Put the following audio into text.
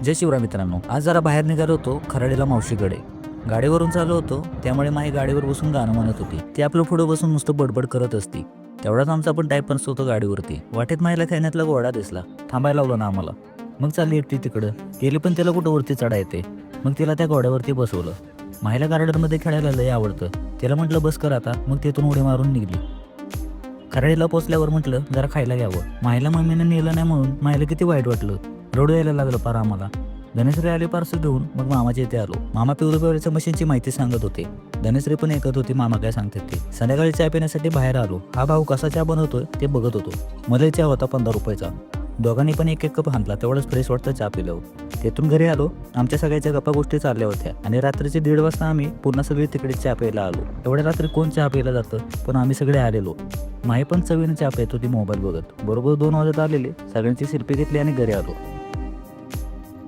जय शिवराय मित्रांनो, आज जरा बाहेर निघालो होतो खराडीला मावशीकडे. गाडीवरून चालू होतो त्यामुळे माई गाडीवर बसून गाणं म्हणत होती. ती आपलं पुढे बसून नुसतं बडबड करत असती. तेवढाच आमचा पण टाईम पास होतो गाडीवरती. वाटेत माईला खेळण्यातला घोडा दिसला. थांबायला लावलं ना आम्हाला. मग चालली एकटी तिकडं. गेली पण त्याला कुठं वरती चढा येते. मग तिला त्या घोड्यावरती बसवलं. माईला गार्डनमध्ये खेळायला लय आवडतं. तिला म्हटलं बस कर आता. मग तिथून उडी मारून निघली. खराडीला पोचल्यावर म्हटलं जरा खायला घ्यावं. माईला मम्मीने नेलं नाही म्हणून माईला किती वाईट वाटलं. रडू यायला लागलं पार आम्हाला. धनेश्री आले पार्सल घेऊन. मग मामाच्या इथे आलो. मामा प्युरिफायरच्या मशीनची माहिती सांगत होते. धनेश्री पण ऐकत होती मामा काय सांगतात ते. संध्याकाळी चहा पिण्यासाठी बाहेर आलो. हा भाऊ कसा चहा बनवतोय ते बघत होतो. मध्ये चहा होता 15 रुपयाचा. दोघांनी पण एक कप हाणला. तेवढंच फ्रेश वाटतं चहा पिलं. तिथून घरी आलो. आमच्या सगळ्याच्या गप्पा गोष्टी चालल्या होत्या आणि रात्रीचे 1:30 वाजता आम्ही पुन्हा सगळे तिकडे चहा प्यायला आलो. एवढ्या रात्री कोण चहा प्यायला जातं, पण आम्ही सगळे आलेलो. माही पण चवीने चहा प्यायत होती मोबाईल बघत. बरोबर 2 वाजत आलेले. सगळ्यांची सेल्फी घेतली आणि घरी आलो.